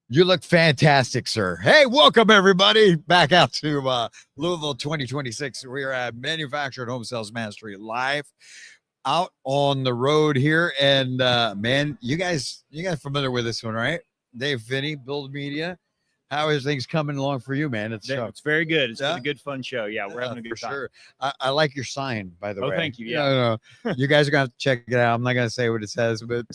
You look fantastic, sir. Hey, welcome everybody back out to Louisville 2026. We are at Manufactured Home Sales Mastery live out on the road here. And man, you guys familiar with this one, right? Dave Finney, Build Media. How is things coming along for you, man? It's very good. It's been a good, fun show. Yeah, we're having a good for time. sure. I like your sign, by the Oh, way. thank you. Yeah. No. You guys are gonna have to check it out. I'm not gonna say what it says, but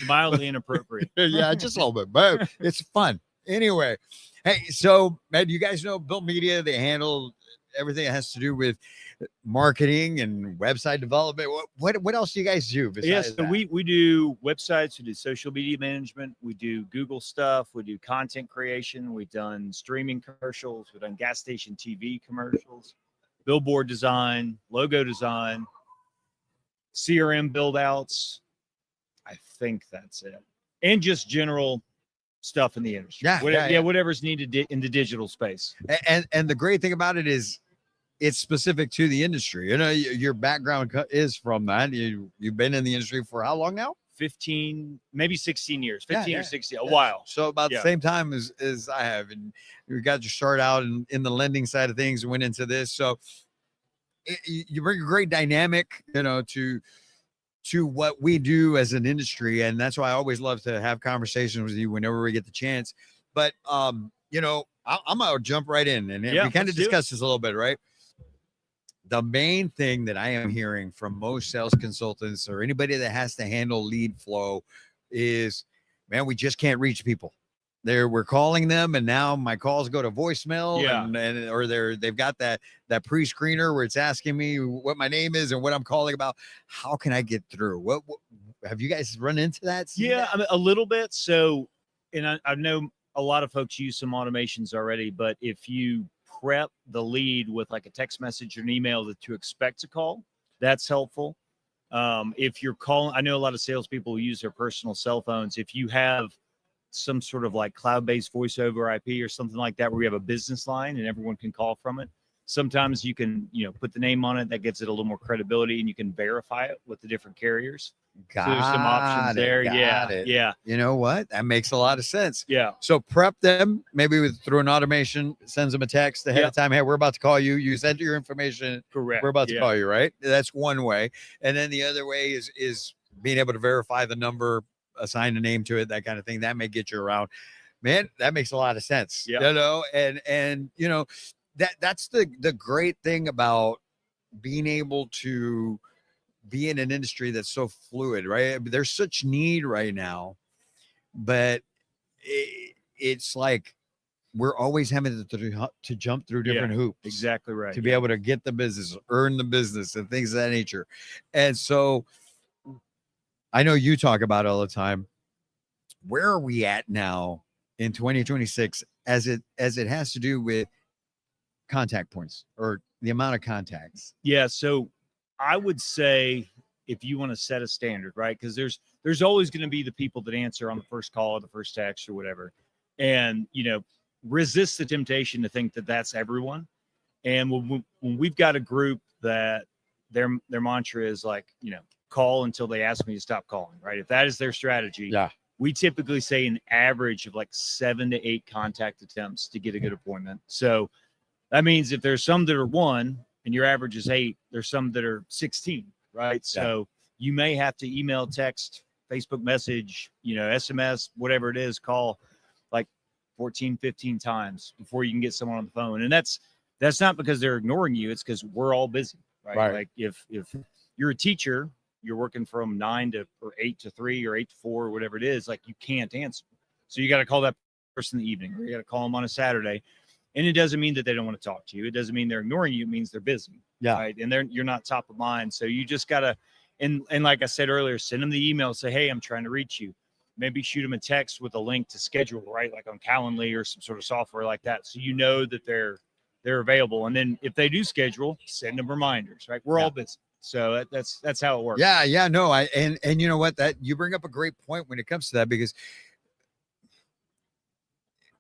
Mildly inappropriate. yeah, just a little bit, but it's fun. Anyway, hey, so man, you guys know Built Media, they handle everything that has to do with marketing and website development. What else do you guys do besides Yes, so that? we do websites, we do social media management, we do Google stuff, we do content creation, we've done streaming commercials, we've done gas station TV commercials, billboard design, logo design, CRM build outs. I think that's it. And just general stuff in the industry. Yeah. Whatever's needed in the digital space. And the great thing about it is it's specific to the industry. You know, your background is from that. You've been in the industry for how long now? 15, maybe 16 years, 15 or 16, a Yeah. while. So about the same time as I have. And you got your start out in the lending side of things and went into this. So you bring a great dynamic, to what we do as an industry. And that's why I always love to have conversations with you whenever we get the chance. But, I'm going to jump right in. And we kind of discussed this a little bit, right? The main thing that I am hearing from most sales consultants or anybody that has to handle lead flow is, man, we just can't reach people. We're calling them, and now my calls go to voicemail, or they've got that pre-screener where it's asking me what my name is and what I'm calling about. How can I get through? What have you guys run into that? I mean, a little bit. So, and I know a lot of folks use some automations already, but if you prep the lead with like a text message or an email that to expect a call, that's helpful. If you're calling, I know a lot of salespeople use their personal cell phones. If you have some sort of like cloud-based voice over IP or something like that, where we have a business line and everyone can call from it. Sometimes you can, put the name on it. That gives it a little more credibility, and you can verify it with the different carriers. So there's some options there. Yeah. You know what? That makes a lot of sense. Yeah. So prep them maybe through an automation, sends them a text ahead of time. Hey, we're about to call you. You send your information. Correct. We're about to call you, right? That's one way. And then the other way is being able to verify the number, assign a name to it, that kind of thing. That may get you around. Man, that makes a lot of sense. Yeah. And that's the great thing about being able to be in an industry that's so fluid, right? There's such need right now, but it's like we're always having to jump through different hoops. Exactly right. To be able to get the business, earn the business, and things of that nature. And so I know you talk about it all the time. Where are we at now in 2026 as it has to do with contact points or the amount of contacts? Yeah. So I would say if you want to set a standard, right? Because there's always going to be the people that answer on the first call or the first text or whatever. And, resist the temptation to think that that's everyone. And when we've got a group that their mantra is like, call until they ask me to stop calling, right? If that is their strategy, we typically say an average of like 7 to 8 contact attempts to get a good appointment. So that means if there's some that are 1 and your average is 8, there's some that are 16, right? So you may have to email, text, Facebook message, SMS, whatever it is, call like 14, 15 times before you can get someone on the phone. And that's not because they're ignoring you. It's because we're all busy, right? Like if you're a teacher, you're working from 9 to or 8 to 3 or 8 to 4 or whatever it is, like you can't answer. So you got to call that person in the evening, or you got to call them on a Saturday. And it doesn't mean that they don't want to talk to you. It doesn't mean they're ignoring you. It means they're busy. Right. And you're not top of mind. So you just got to, and like I said earlier, send them the email, say, hey, I'm trying to reach you. Maybe shoot them a text with a link to schedule, right? Like on Calendly or some sort of software like that. So you know that they're available. And then if they do schedule, send them reminders, right? We're all busy. So that's how it works. No, and you know what, that you bring up a great point when it comes to that, because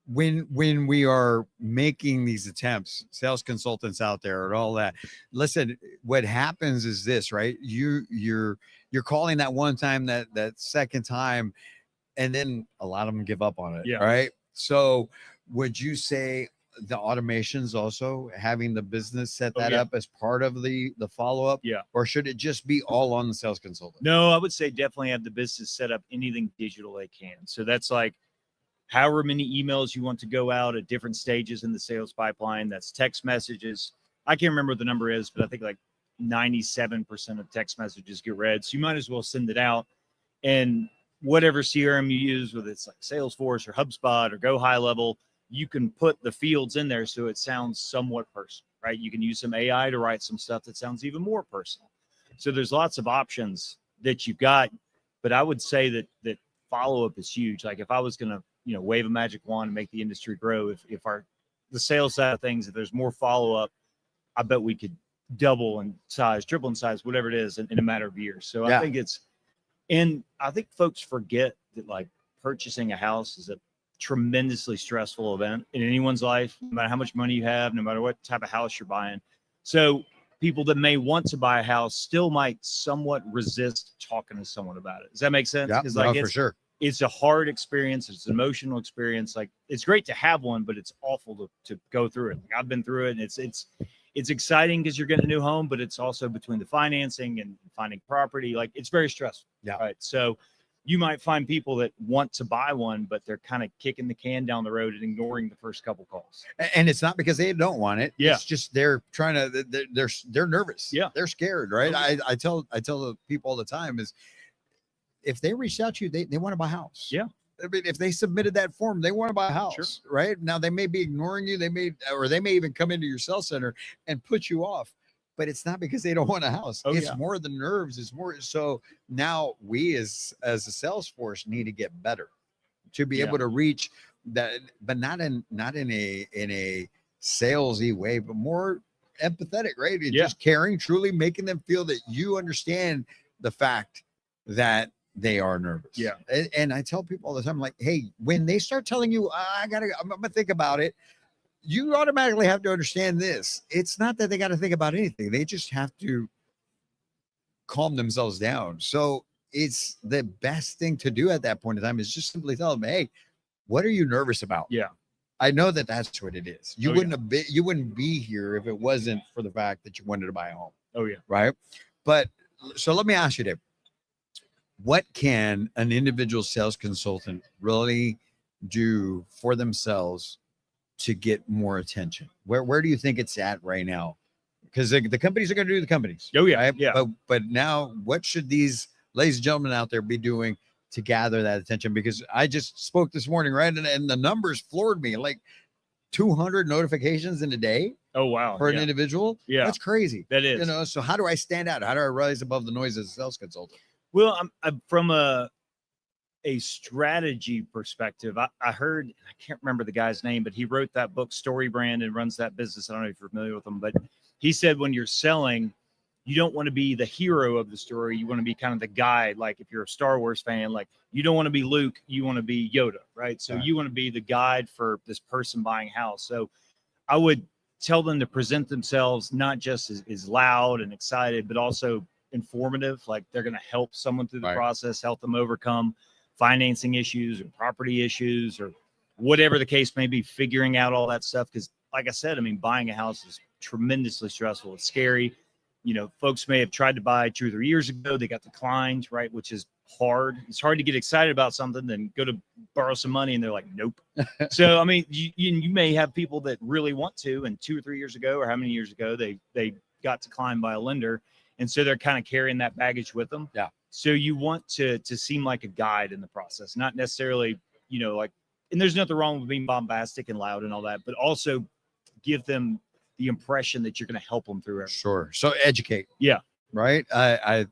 when we are making these attempts, sales consultants out there and all that, listen, what happens is this, right? You're calling that one time, that second time, and then a lot of them give up on it. Yeah. Right. So would you say the automations also having the business set that up as part of the follow-up? Yeah. Or should it just be all on the sales consultant? No, I would say definitely have the business set up anything digital they can. So that's like however many emails you want to go out at different stages in the sales pipeline. That's text messages. I can't remember what the number is, but I think like 97% of text messages get read. So you might as well send it out. And whatever CRM you use, whether it's like Salesforce or HubSpot or Go High Level, you can put the fields in there so it sounds somewhat personal, right? You can use some AI to write some stuff that sounds even more personal. So there's lots of options that you've got, but I would say that follow-up is huge. Like if I was going to, wave a magic wand and make the industry grow, if the sales side of things, if there's more follow-up, I bet we could double in size, triple in size, whatever it is in a matter of years. So I think and I think folks forget that like purchasing a house is a tremendously stressful event in anyone's life, no matter how much money you have, no matter what type of house you're buying. So people that may want to buy a house still might somewhat resist talking to someone about it. Does that make sense? Yeah, Like for sure. It's a hard experience. It's an emotional experience. Like it's great to have one, but it's awful to go through it. Like I've been through it, and it's exciting because you're getting a new home, but it's also between the financing and finding property. Like it's very stressful. Yeah. Right. So you might find people that want to buy one, but they're kind of kicking the can down the road and ignoring the first couple calls. And it's not because they don't want it. Yeah. It's just they're trying to. They're nervous. Yeah. They're scared. Right. I tell the people all the time is if they reach out to you, they want to buy a house. Yeah. I mean, if they submitted that form, they want to buy a house, Sure. right? Now they may be ignoring you. They may even come into your sales center and put you off, but it's not because they don't want a house. It's more the nerves. It's more. So now we as a sales force need to get better to be able to reach that, but not in a salesy way, but more empathetic, right? And just caring, truly making them feel that you understand the fact that they are nervous. Yeah. And I tell people all the time, like, hey, when they start telling you, I'm gonna think about it, you automatically have to understand this. It's not that they got to think about anything. They just have to calm themselves down. So it's the best thing to do at that point in time is just simply tell them, hey, what are you nervous about? Yeah. I know that that's what it is. You wouldn't be here if it wasn't for the fact that you wanted to buy a home. Oh yeah. Right. But so let me ask you, Dave, what can an individual sales consultant really do for themselves to get more attention? Where do you think it's at right now? Because the companies are going to do the companies. Oh yeah. Right? Yeah. But now what should these ladies and gentlemen out there be doing to gather that attention? Because I just spoke this morning, right? And the numbers floored me, like 200 notifications in a day. Oh, wow. For an individual. Yeah. That's crazy. That is. So how do I stand out? How do I rise above the noise as a sales consultant? Well, I'm from a strategy perspective. I heard, I can't remember the guy's name, but he wrote that book, Story Brand, and runs that business. I don't know if you're familiar with him, but he said when you're selling, you don't want to be the hero of the story. You want to be kind of the guide. Like if you're a Star Wars fan, like you don't want to be Luke, you want to be Yoda, right? So you want to be the guide for this person buying a house. So I would tell them to present themselves not just as loud and excited, but also informative. Like they're going to help someone through the process, help them overcome financing issues or property issues or whatever the case may be, figuring out all that stuff. Because like I said, I mean, buying a house is tremendously stressful. It's scary. Folks may have tried to buy 2 or 3 years ago. They got declined, right? Which is hard. It's hard to get excited about something, then go to borrow some money and they're like, nope. So, I mean, you may have people that really want to, and 2 or 3 years ago, or how many years ago, they got declined by a lender. And so they're kind of carrying that baggage with them. Yeah. So you want to seem like a guide in the process, not necessarily, like, and there's nothing wrong with being bombastic and loud and all that, but also give them the impression that you're going to help them through everything. Sure. So educate. Yeah. Right. I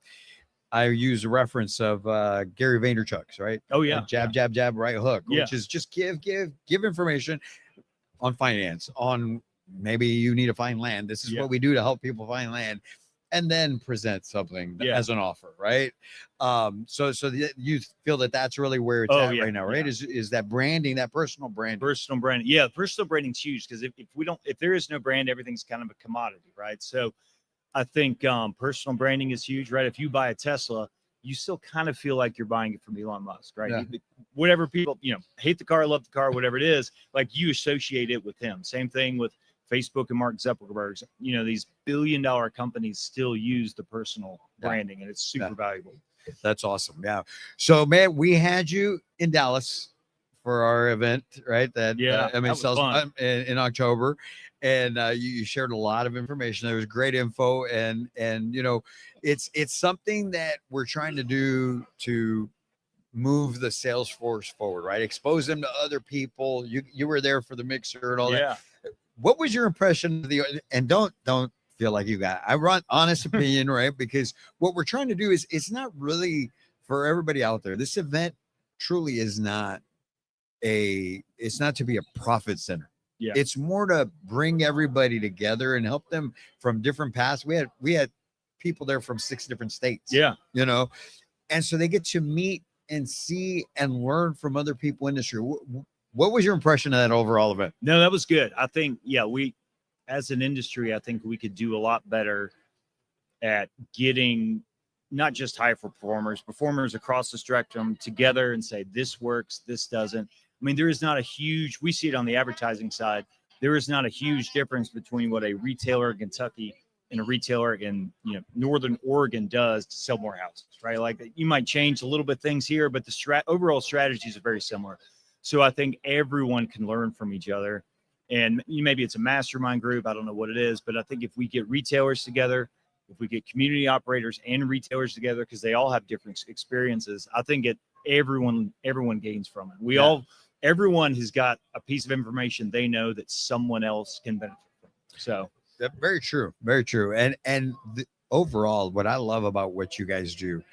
use a reference of Gary Vaynerchuk's, right? Oh yeah. Jab, right hook, which is just give information on finance, on maybe you need to find land. This is what we do to help people find land, and then present something as an offer, right? So you feel that that's really where it's at right now, right? Is that branding, that personal branding? Personal branding. Yeah, personal branding's huge because if there is no brand, everything's kind of a commodity, right? So I think personal branding is huge, right? If you buy a Tesla, you still kind of feel like you're buying it from Elon Musk, right? Yeah. Whatever people, hate the car, love the car, whatever it is, like you associate it with him. Same thing with Facebook and Mark Zuckerberg's. These billion-dollar companies still use the personal branding, and it's super valuable. That's awesome. Yeah. So, man, we had you in Dallas for our event, right? That that was fun. In October, and you shared a lot of information. There was great info, and it's something that we're trying to do to move the sales force forward, right? Expose them to other people. You were there for the mixer and all that. What was your impression of and don't feel like you got, I want honest opinion, right? Because what we're trying to do is, it's not really for everybody out there. This event truly is not it's not to be a profit center. Yeah. It's more to bring everybody together and help them from different paths. We had people there from 6 different states. Yeah. And so they get to meet and see and learn from other people in the industry. What was your impression of that overall event? No, that was good. I think, we, as an industry, I think we could do a lot better at getting not just high performers across the spectrum together and say, this works, this doesn't. I mean, there is not a huge, we see it on the advertising side. There is not a huge difference between what a retailer in Kentucky and a retailer in Northern Oregon does to sell more houses, right? Like, you might change a little bit things here, but the overall strategies are very similar. So I think everyone can learn from each other. And maybe it's a mastermind group. I don't know what it is, but I think if we get retailers together, if we get community operators and retailers together, because they all have different experiences, I think everyone gains from it. Everyone has got a piece of information they know that someone else can benefit from. So that's very true. Very true. And overall, what I love about what you guys do,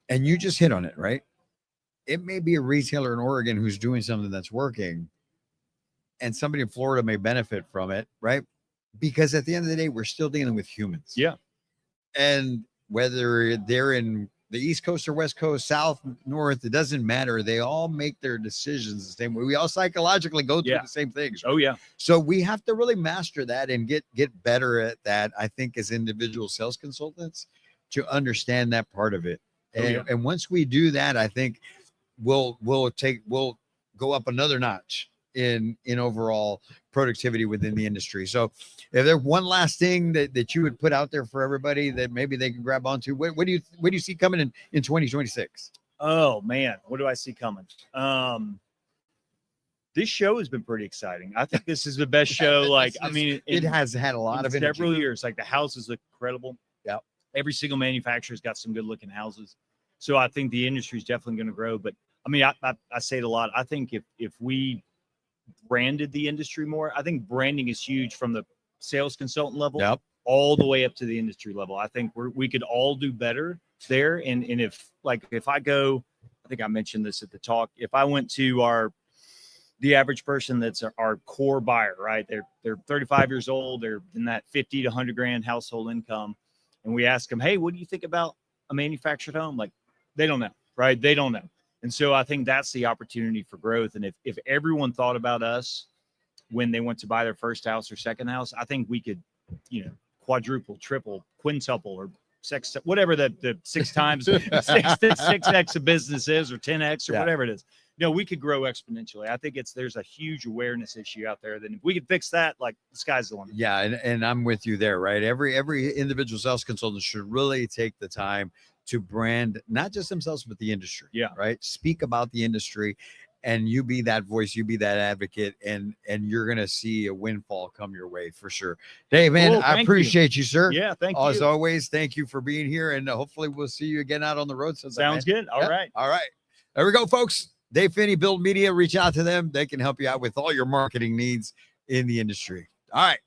and you just hit on it, right? It may be a retailer in Oregon who's doing something that's working, and somebody in Florida may benefit from it, right? Because at the end of the day, we're still dealing with humans. Yeah. And whether they're in the East Coast or West Coast, South, North, it doesn't matter. They all make their decisions the same way. We all psychologically go through the same things. Oh, yeah. So we have to really master that and get better at that, I think, as individual sales consultants, to understand that part of it. And once we do that, I think we'll go up another notch in overall productivity within the industry. So if there's one last thing that you would put out there for everybody that maybe they can grab onto, what do you see coming in 2026? Oh man, what do I see coming? This show has been pretty exciting. I think this is the best show. It has had a lot of several years. Like, the houses look incredible. Yeah. Every single manufacturer's got some good looking houses. So I think the industry is definitely going to grow. But I mean, I say it a lot. I think if we branded the industry more, I think branding is huge, from the sales consultant level all the way up to the industry level. I think we could all do better there. And if I go, I think I mentioned this at the talk, if I went to the average person that's our core buyer, right? They're 35 years old. They're in that 50 to 100 grand household income. And we ask them, hey, what do you think about a manufactured home? Like, they don't know, right? They don't know. And so I think that's the opportunity for growth. And if everyone thought about us when they went to buy their first house or second house, I think we could, quadruple, triple, quintuple, or whatever the 6 times, 6x of business is, or 10x or whatever it is. We could grow exponentially. I think there's a huge awareness issue out there. Then if we could fix that, like, the sky's the limit. Yeah. And I'm with you there, right? Every individual sales consultant should really take the time to brand not just themselves, but the industry. Yeah. Right. Speak about the industry, and you be that voice, you be that advocate, and you're going to see a windfall come your way for sure. Dave, man, I appreciate you, sir. Yeah. Thank you. As always, thank you for being here, and hopefully we'll see you again out on the road sometime. Sounds good. All right. All right. There we go, folks. Dave Finney, Build Media, reach out to them. They can help you out with all your marketing needs in the industry. All right.